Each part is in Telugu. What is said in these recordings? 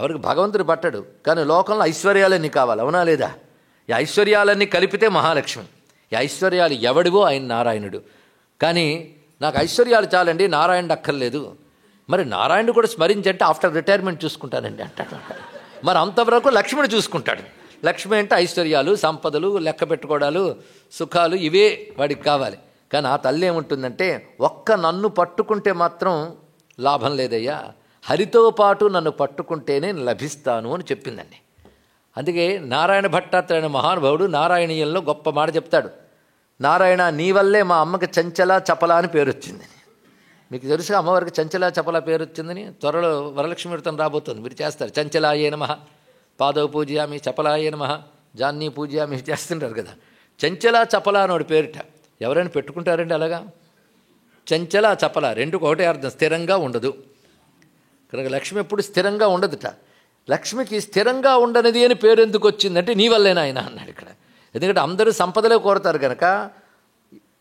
ఎవరికి భగవంతుడు పట్టడు, కానీ లోకంలో ఐశ్వర్యాలన్నీ కావాలి, అవునా లేదా? ఈ ఐశ్వర్యాలన్నీ కలిపితే మహాలక్ష్మి. ఈ ఐశ్వర్యాలు ఎవడివో ఆయన నారాయణుడు. కానీ నాకు ఐశ్వర్యాలు చాలండి, నారాయణుడు అక్కర్లేదు. మరి నారాయణుడు కూడా స్మరించంటే ఆఫ్టర్ రిటైర్మెంట్ చూసుకుంటానండి అంటాడు. మరి అంతవరకు లక్ష్మిని చూసుకుంటాడు. లక్ష్మి అంటే ఐశ్వర్యాలు, సంపదలు, లెక్క పెట్టుకోవడాలు, సుఖాలు, ఇవే వాడికి కావాలి. కానీ ఆ తల్లి ఏముంటుందంటే, ఒక్క నన్ను పట్టుకుంటే మాత్రం లాభం లేదయ్యా, హరితో పాటు నన్ను పట్టుకుంటేనే లభిస్తాను అని చెప్పిందండి. అందుకే నారాయణ భట్టాత్రేయ మహానుభావుడు నారాయణీయంలో గొప్ప మాట చెప్తాడు. నారాయణ, నీ వల్లే మా అమ్మకి చంచల చపల అని పేరు వచ్చిందని. మీకు తెలుసు అమ్మవారికి చంచల చపల పేరు వచ్చిందని. త్వరలో వరలక్ష్మి వ్రతం రాబోతుంది, మీరు చేస్తారు. చంచలాయే నమః, పాదవ పూజయామి, చపలాయే నమః, జాన్ని పూజయామి చేస్తుంటారు కదా. చంచల చపల అని పేరిట ఎవరైనా పెట్టుకుంటారండి అలాగా? చంచల చపల రెండుకు ఒకటే అర్థం, స్థిరంగా ఉండదు. కనుక లక్ష్మి ఎప్పుడు స్థిరంగా ఉండదుట. లక్ష్మికి స్థిరంగా ఉండనిది అని పేరు ఎందుకు వచ్చిందంటే, నీ వల్లేనా ఆయన అన్నాడు ఇక్కడ. ఎందుకంటే అందరూ సంపదలే కోరతారు కనుక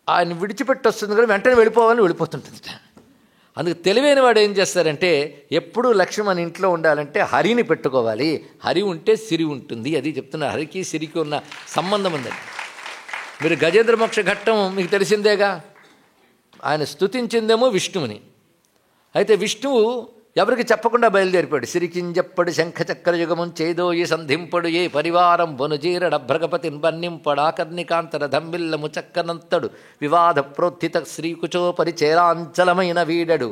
ఆయన విడిచిపెట్టి వస్తుంది కానీ వెంటనే వెళ్ళిపోవాలని వెళ్ళిపోతుంటుంది. అందుకు తెలివైన వాడు ఏం చేస్తారంటే, ఎప్పుడూ లక్ష్మి మన ఇంట్లో ఉండాలంటే హరిని పెట్టుకోవాలి. హరి ఉంటే సిరి ఉంటుంది. అది చెప్తున్నారు. హరికి సిరికి ఉన్న సంబంధం ఉందండి. మీరు గజేంద్ర మోక్ష ఘట్టం మీకు తెలిసిందేగా. ఆయన స్తుతించిందేమో విష్ణువుని. అయితే విష్ణువు ఎవరికి చెప్పకుండా బయలుదేరిపాడు. సిరికింజప్పడు శంఖచక్ర యుగముం చేదోయి సంధింపడు ఏ పరివారం వనుజీరడ భ్రగపతిన్ బన్నింపడు ఆకర్ణికాంతర ధమ్మిల్లము చక్కనంతడు వివాద ప్రోత్థిత శ్రీకుచో పరిచేరాంచలమైన వీడడు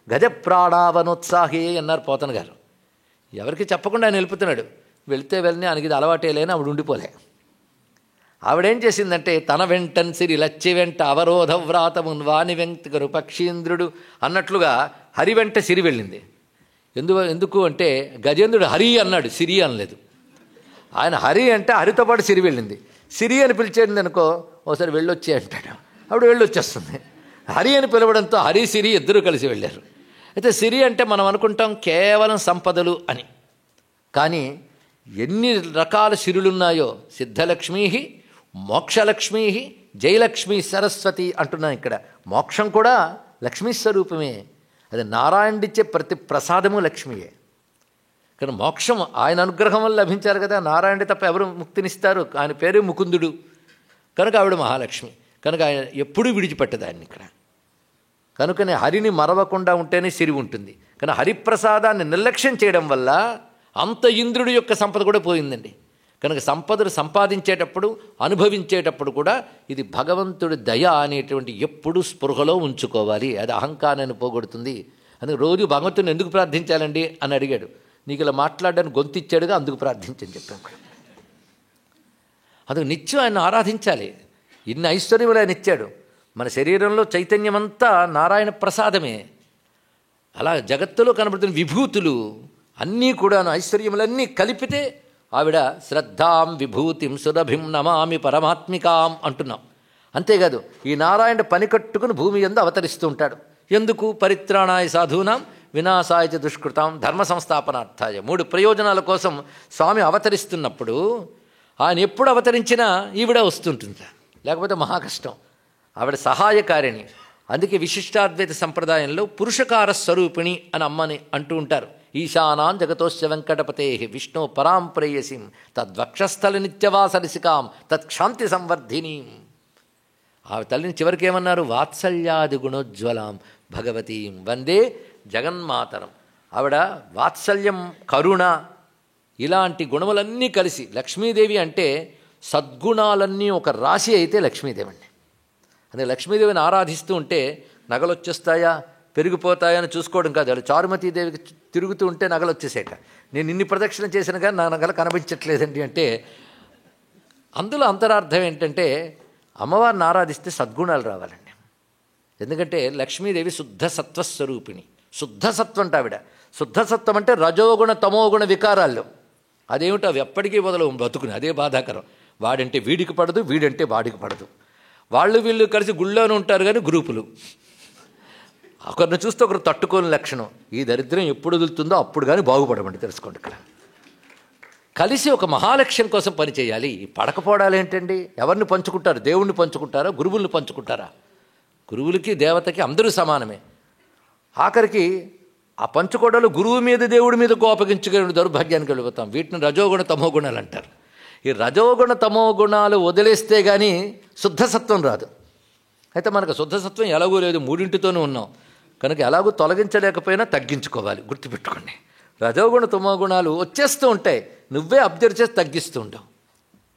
గజప్రాణావనోత్సాహి అన్నారు పోతన గారు. ఎవరికి చెప్పకుండా ఆయన వెళ్ళిపోతున్నాడు. వెళితే వెళ్ళని ఆయనకి ఇది అలవాటే లేని ఆవిడ ఉండిపోలే. ఆవిడేం చేసిందంటే, తన వెంటన్ సిరి లచ్చి వెంట అవరోధ వ్రాతమున్ వాణి వెంకరు పక్షీంద్రుడు అన్నట్లుగా హరి వెంట సిరి వెళ్ళింది. ఎందుకు అంటే గజేంద్రుడు హరి అన్నాడు, సిరి అనలేదు. ఆయన హరి అంటే హరితో పాటు సిరి వెళ్ళింది. సిరి అని పిలిచేది అనుకో, ఒకసారి వెళ్ళొచ్చి అంటాడు, అప్పుడు వెళ్ళొచ్చేస్తుంది. హరి అని పిలవడంతో హరి సిరి ఇద్దరు కలిసి వెళ్ళారు. అయితే సిరి అంటే మనం అనుకుంటాం కేవలం సంపదలు అని. కానీ ఎన్ని రకాల సిరులున్నాయో, సిద్ధలక్ష్మీ, మోక్షలక్ష్మీ, జయలక్ష్మి, సరస్వతి అంటున్నాం. ఇక్కడ మోక్షం కూడా లక్ష్మీ స్వరూపమే. అది నారాయణుడిచ్చే ప్రతి ప్రసాదము లక్ష్మియే. కానీ మోక్షం ఆయన అనుగ్రహం వల్ల లభించారు కదా. నారాయణుడి తప్ప ఎవరు ముక్తినిస్తారు? ఆయన పేరు ముకుందుడు కనుక ఆవిడ మహాలక్ష్మి. కనుక ఆయన ఎప్పుడూ విడిచిపెట్టదు ఆయన ఇక్కడ. కనుకనే హరిని మరవకుండా ఉంటేనే సిరి ఉంటుంది. కానీ హరిప్రసాదాన్ని నిర్లక్ష్యం చేయడం వల్ల అంత ఇంద్రుడి యొక్క సంపద కూడా పోయిందండి. కనుక సంపదను సంపాదించేటప్పుడు, అనుభవించేటప్పుడు కూడా ఇది భగవంతుడి దయ అనేటువంటి ఎప్పుడు స్పృహలో ఉంచుకోవాలి. అది అహంకారాన్ని పోగొడుతుంది. అందుకే రోజు భగవంతుని ఎందుకు ప్రార్థించాలండి అని అడిగాడు. నీకు ఇలా మాట్లాడడానికి గొంతిచ్చాడుగా, అందుకు ప్రార్థించని చెప్పాం. అందుకు నిత్యం ఆయన ఆరాధించాలి. ఇన్ని ఐశ్వర్యములు ఆయన ఇచ్చాడు. మన శరీరంలో చైతన్యమంతా నారాయణ ప్రసాదమే. అలా జగత్తులో కనబడుతున్న విభూతులు అన్నీ కూడాను, ఐశ్వర్యములన్నీ కలిపితే ఆవిడ శ్రద్ధాం విభూతిం సురభిం నమామి పరమాత్మికాం అంటున్నాం. అంతేకాదు, ఈ నారాయణ పని కట్టుకుని భూమి యందు అవతరిస్తూ ఉంటాడు. ఎందుకు? పరిత్రాణాయ సాధూనాం వినాశాయ చ దుష్కృతాం ధర్మ సంస్థాపనార్థాయ. 3 ప్రయోజనాల కోసం స్వామి అవతరిస్తున్నప్పుడు ఆయన ఎప్పుడు అవతరించినా ఈవిడ వస్తుంటుంది. లేకపోతే మహా కష్టం. ఆవిడ సహాయకారిణి. అందుకే విశిష్టాద్వైత సంప్రదాయంలో పురుషకార స్వరూపిణి అని అమ్మని అంటూ ఉంటారు. ఈశానాం జగతోస్య వెంకటపతే విష్ణు పరాం ప్రేయసిం తద్వక్షస్థల నిత్యవాసరిసికాం తత్క్షాంతి సంవర్ధినీం. ఆ తల్లిని చివరికి ఏమన్నారు? వాత్సల్యాది గుణోజ్వలాం భగవతీం వందే జగన్మాతరం. ఆవిడ వాత్సల్యం, కరుణ ఇలాంటి గుణములన్నీ కలిసి లక్ష్మీదేవి అంటే సద్గుణాలన్నీ ఒక రాశి అయితే లక్ష్మీదేవి అండి. అదే లక్ష్మీదేవిని ఆరాధిస్తూ ఉంటే నగలు వచ్చేస్తాయా, పెరిగిపోతాయని చూసుకోవడం కాదు. వాళ్ళు చారుమతీదేవికి తిరుగుతూ ఉంటే నగలు వచ్చేసేట. నేను ఇన్ని ప్రదక్షిణ చేసిన కానీ నా నగలు కనిపించట్లేదండి అంటే అందులో అంతరార్థం ఏంటంటే, అమ్మవారిని ఆరాధిస్తే సద్గుణాలు రావాలండి. ఎందుకంటే లక్ష్మీదేవి శుద్ధ సత్వస్వరూపిణి. శుద్ధ సత్వం అంటే ఆవిడ. శుద్ధ సత్వం అంటే రజోగుణ తమోగుణ వికారాల్లో అదేమిటో అవి ఎప్పటికీ వదలవు బతుకుని. అదే బాధాకరం. వాడంటే వీడికి పడదు, వీడంటే వాడికి పడదు. వాళ్ళు వీళ్ళు కలిసి గుళ్ళోనే ఉంటారు కానీ గ్రూపులు. ఒకరిని చూస్తే ఒకరు తట్టుకోని లక్షణం. ఈ దరిద్రం ఎప్పుడు వదులుతుందో అప్పుడు కానీ బాగుపడమండి. తెలుసుకోండి. ఇక్కడ కలిసి ఒక మహాలక్ష్యం కోసం పనిచేయాలి. పడకపోవడాలు ఏంటండి? ఎవరిని పంచుకుంటారు? దేవుణ్ణి పంచుకుంటారా? గురువుల్ని పంచుకుంటారా? గురువులకి దేవతకి అందరూ సమానమే. ఆఖరికి ఆ పంచకోటలు గురువు మీద దేవుడి మీద కోపగించుకునే దౌర్భాగ్యానికి వెళ్ళిపోతాం. వీటిని రజోగుణ తమో గుణాలు అంటారు. ఈ రజోగుణ తమో గుణాలు వదిలేస్తే కానీ శుద్ధసత్వం రాదు. అయితే మనకు శుద్ధసత్వం ఎలాగూ లేదు, మూడింటితోనే ఉన్నాం కనుక ఎలాగూ తొలగించలేకపోయినా తగ్గించుకోవాలి. గుర్తుపెట్టుకోండి, రజోగుణ తమో గుణాలు వచ్చేస్తూ ఉంటాయి, నువ్వే అబ్జర్వ్ చేసి తగ్గిస్తూ ఉంటావు.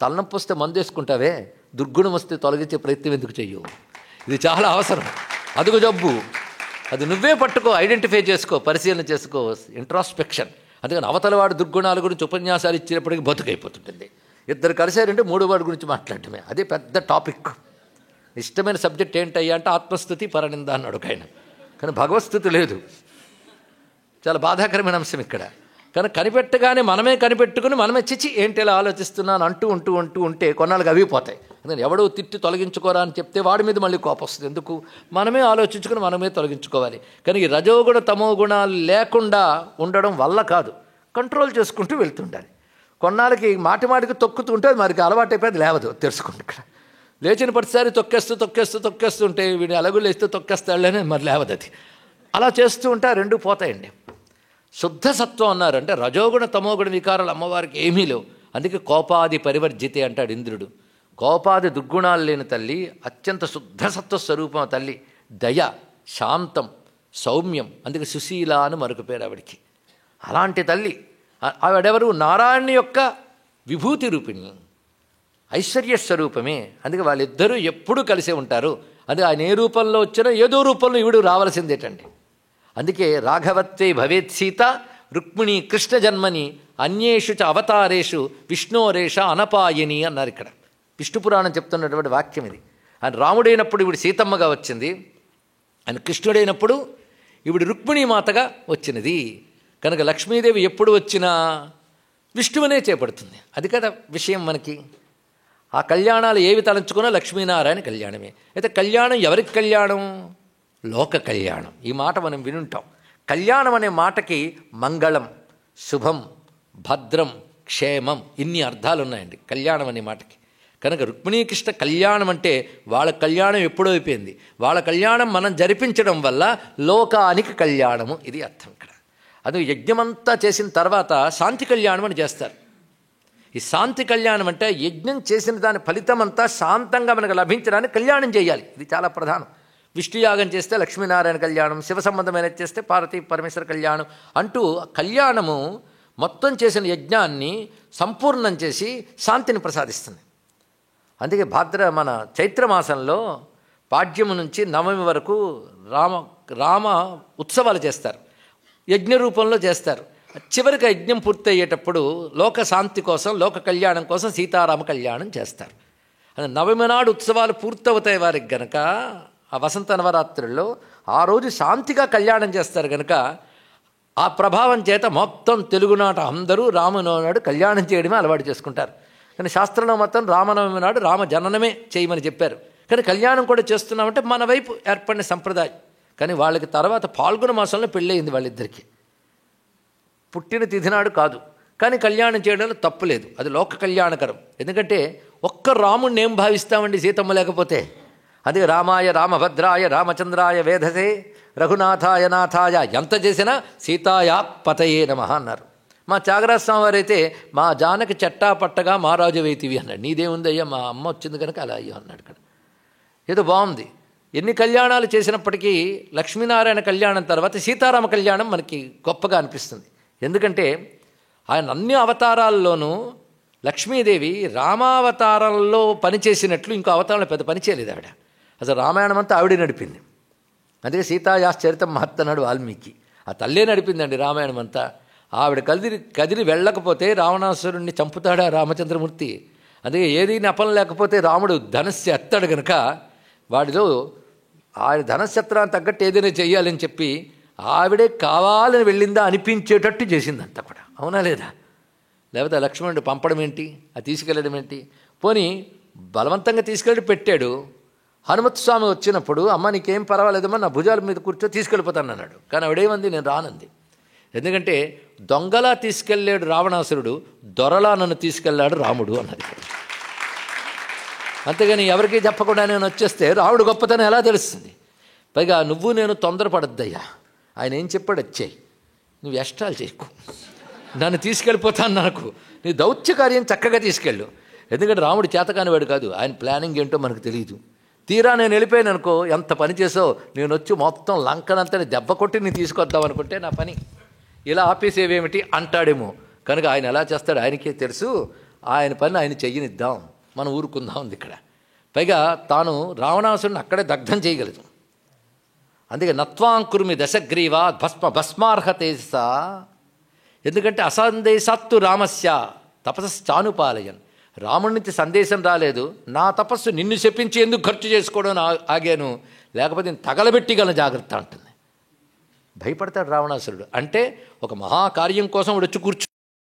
తలనొప్పి వస్తే మందు వేసుకుంటావే, దుర్గుణం వస్తే తొలగించే ప్రయత్నం ఎందుకు చెయ్యవు? ఇది చాలా అవసరం. అదుగు జబ్బు, అది నువ్వే పట్టుకో, ఐడెంటిఫై చేసుకో, పరిశీలన చేసుకో, ఇంట్రాస్పెక్షన్. అందుకని అవతలవాడు దుర్గుణాల గురించి ఉపన్యాసాలు ఇచ్చినప్పటికీ బతుకైపోతుంటుంది. ఇద్దరు కలిసారంటే మూడో వాడి గురించి మాట్లాడటమే, అదే పెద్ద టాపిక్. ఇష్టమైన సబ్జెక్ట్ ఏంటయ్యా అంటే ఆత్మస్థుతి పరనింద అన్నాడు ఒక ఆయన, కానీ భగవత్స్థుతి లేదు. చాలా బాధాకరమైన అంశం ఇక్కడ. కానీ కనిపెట్టగానే మనమే కనిపెట్టుకుని మనమే చిచి ఏంటి ఇలా ఆలోచిస్తున్నాను అంటూ ఉంటే కొన్నాళ్ళకి అవి పోతాయి. అందుకని ఎవడో తిట్టి తొలగించుకోరా అని చెప్తే వాడి మీద మళ్ళీ కోపం వస్తుంది. ఎందుకు? మనమే ఆలోచించుకుని మనమే తొలగించుకోవాలి. కానీ ఈ రజోగుణ తమో గుణాలు లేకుండా ఉండడం వల్ల కాదు, కంట్రోల్ చేసుకుంటూ వెళ్తుండాలి. కొన్నాళ్ళకి మాటికి తొక్కుతుంటే మరికి అలవాటు అయిపోయి లేవదు. తెలుసుకోండి, ఇక్కడ లేచిన ప్రతిసారి తొక్కేస్తుంటే వీడిని అలగు లేస్తే తొక్కేస్తాడులేనే మరి లేవదు. అది అలా చేస్తూ ఉంటే ఆ రెండు పోతాయండి. శుద్ధ సత్వం అన్నారు అంటే రజోగుణ తమోగుణ వికారాలు అమ్మవారికి ఏమీ లేవు. అందుకే కోపాది పరివర్జితే అంటాడు ఇంద్రుడు. కోపాది దుర్గుణాలు లేని తల్లి, అత్యంత శుద్ధ సత్వ స్వరూపం తల్లి. దయ, శాంతం, సౌమ్యం, అందుకే సుశీల అని మరొక పేరు ఆవిడికి. అలాంటి తల్లి ఆవిడెవరు? నారాయణ యొక్క విభూతి రూపిణి, ఐశ్వర్య స్వరూపమే. అందుకే వాళ్ళిద్దరూ ఎప్పుడూ కలిసే ఉంటారు. అందుకే ఆయన ఏ రూపంలో వచ్చినా ఏదో రూపంలో ఈవిడు రావాల్సిందేటండి. అందుకే రాఘవత్వే భవేత్ సీత రుక్మిణి కృష్ణ జన్మని అన్యేషు చ అవతారేషు విష్ణోరేష అనపాయని అన్నారు. ఇక్కడ విష్ణు పురాణం చెప్తున్నటువంటి వాక్యం ఇది. ఆయన రాముడైనప్పుడు ఈవిడ సీతమ్మగా వచ్చింది, ఆయన కృష్ణుడైనప్పుడు ఈవిడ రుక్మిణీ మాతగా వచ్చినది. కనుక లక్ష్మీదేవి ఎప్పుడు వచ్చినా విష్ణువునే చేపడుతుంది. అది కదా విషయం మనకి. ఆ కళ్యాణాలు ఏవి తలంచుకున్నా లక్ష్మీనారాయణ కళ్యాణమే. అయితే కళ్యాణం ఎవరికి కళ్యాణం? లోక కళ్యాణం. ఈ మాట మనం వినుంటాం. కళ్యాణం అనే మాటకి మంగళం, శుభం, భద్రం, క్షేమం ఇన్ని అర్థాలు ఉన్నాయండి కళ్యాణం అనే మాటకి. కనుక రుక్మిణీకృష్ణ కళ్యాణం అంటే వాళ్ళ కళ్యాణం ఎప్పుడో అయిపోయింది. వాళ్ళ కళ్యాణం మనం జరిపించడం వల్ల లోకానికి కళ్యాణము, ఇది అర్థం ఇక్కడ. అది యజ్ఞమంతా చేసిన తర్వాత శాంతి కళ్యాణం అని చేస్తారు. ఈ శాంతి కళ్యాణం అంటే యజ్ఞం చేసిన దాని ఫలితం అంతా శాంతంగా మనకు లభించడానికి కళ్యాణం చేయాలి. ఇది చాలా ప్రధానం. విష్ణుయాగం చేస్తే లక్ష్మీనారాయణ కళ్యాణం, శివ సంబంధమైన చేస్తే పార్వతీ పరమేశ్వర కళ్యాణం అంటూ కళ్యాణము మొత్తం చేసిన యజ్ఞాన్ని సంపూర్ణం చేసి శాంతిని ప్రసాదిస్తుంది. అందుకే మన చైత్రమాసంలో పాడ్యము నుంచి నవమి వరకు రామ ఉత్సవాలు చేస్తారు, యజ్ఞ రూపంలో చేస్తారు. చివరికి యజ్ఞం పూర్తయ్యేటప్పుడు లోక శాంతి కోసం, లోక కళ్యాణం కోసం సీతారామ కళ్యాణం చేస్తారు. నవమి నాడు ఉత్సవాలు పూర్తవుతాయి వారికి గనక, ఆ వసంత నవరాత్రుల్లో ఆ రోజు శాంతిగా కళ్యాణం చేస్తారు కనుక ఆ ప్రభావం చేత మొత్తం తెలుగునాట అందరూ రామనవమి నాడు కళ్యాణం చేయడమే అలవాటు చేసుకుంటారు. కానీ శాస్త్రంలో మొత్తం రామనవమి నాడు రామ జననమే చేయమని చెప్పారు. కానీ కళ్యాణం కూడా చేస్తున్నామంటే మన వైపు ఏర్పడిన సంప్రదాయం. కానీ వాళ్ళకి తర్వాత పాల్గొన మాసంలో పెళ్ళయింది వాళ్ళిద్దరికీ. పుట్టిన తిథి నాడు కాదు, కానీ కళ్యాణం చేయడంలో తప్పు లేదు, అది లోక కళ్యాణకరం. ఎందుకంటే ఒక్క రాముడిని ఏం భావిస్తామండి సీతమ్మ లేకపోతే? అది రామాయ రామభద్రాయ రామచంద్రాయ వేధసే రఘునాథాయ నాథాయ ఎంత చేసినా సీతాయా పతయే నమః అన్నారు. మా త్యాగరాజ స్వామి వారు అయితే మా జానకి చెట్టా పట్టగా మా రాజు వేతివి అన్నాడు. నీదేముందయ్యా, మా అమ్మ వచ్చింది కనుక అలా అయ్యో అన్నాడు. ఇక్కడ ఏదో బాగుంది. ఎన్ని కళ్యాణాలు చేసినప్పటికీ లక్ష్మీనారాయణ కళ్యాణం తర్వాత సీతారామ కళ్యాణం మనకి గొప్పగా అనిపిస్తుంది. ఎందుకంటే ఆయన అన్ని అవతారాల్లోనూ లక్ష్మీదేవి రామావతారంలో పనిచేసినట్లు ఇంకో అవతారంలో పెద్ద పని చేయలేదు ఆవిడ. అసలు రామాయణం అంతా ఆవిడే నడిపింది. అందుకే సీతాయాశ్చరితం మహత్తన్నాడు వాల్మీకి. ఆ తల్లే నడిపిందండి రామాయణం అంతా. ఆవిడ కదిలి వెళ్ళకపోతే రావణాసురుణ్ణి చంపుతాడా రామచంద్రమూర్తి. అందుకే ఏది నెపం లేకపోతే రాముడు ధనస్సు ఎత్తాడు కనుక వాడిలో ఆయన ధనశ్శత్రాన్ని తగ్గట్టు ఏదైనా చెయ్యాలని చెప్పి ఆవిడే కావాలని వెళ్ళిందా అనిపించేటట్టు చేసిందంతా కూడా. అవునా లేదా? లేకపోతే లక్ష్మణుడు పంపడం ఏంటి, అది తీసుకెళ్ళడం ఏంటి? పోనీ బలవంతంగా తీసుకెళ్ళి పెట్టాడు. హనుమత్ స్వామి వచ్చినప్పుడు అమ్మ నీకేం పర్వాలేదమ్మా, నా భుజాల మీద కూర్చో తీసుకెళ్ళిపోతాను అన్నాడు. కానీ ఆవిడేమంది, నేను రానంది. ఎందుకంటే దొంగలా తీసుకెళ్ళాడు రావణాసురుడు, దొరలా నన్ను తీసుకెళ్ళాడు రాముడు అన్నది. అంతేగాని ఎవరికీ చెప్పకుండా నేను వచ్చేస్తే రాముడు గొప్పతనం ఎలా తెలుస్తుంది? పైగా నువ్వు నేను తొందరపడద్దయ్యా, ఆయన ఏం చెప్పాడు వచ్చేయి, నువ్వు ఎష్టాలు చేయకు, నన్ను తీసుకెళ్ళిపోతాను, నాకు నీ దౌత్య కార్యం చక్కగా తీసుకెళ్ళు. ఎందుకంటే రాముడు చేతకానివాడు కాదు, ఆయన ప్లానింగ్ ఏంటో మనకు తెలియదు. తీరా నేను వెళ్ళిపోయాను అనుకో, ఎంత పని చేసావు, నేను వచ్చి మొత్తం లంకనంతా దెబ్బ కొట్టి నేను తీసుకొద్దాం అనుకుంటే నా పని ఇలా ఆపేసేవేమిటి అంటాడేమో. కనుక ఆయన ఎలా చేస్తాడు ఆయనకే తెలుసు. ఆయన పని ఆయన చెయ్యనిద్దాం, మనం ఊరుకుందాం ఉంది ఇక్కడ. పైగా తాను రావణాసురుని అక్కడే దగ్ధం చేయగలదు. అందుకే నత్వాంకుర్మి దశగ్రీవా భస్మార్హతేస. ఎందుకంటే అసందేశాత్తు రామస్య తపస్సానుపాలయన్. రాముడి నుంచి సందేశం రాలేదు, నా తపస్సు నిన్ను శపించి ఎందుకు ఖర్చు చేసుకోవడం ఆగాను, లేకపోతే నేను తగలబెట్టిగలను జాగ్రత్త అంటుంది. భయపడతాడు రావణాసురుడు. అంటే ఒక మహాకార్యం కోసం వాడు వచ్చి కూర్చు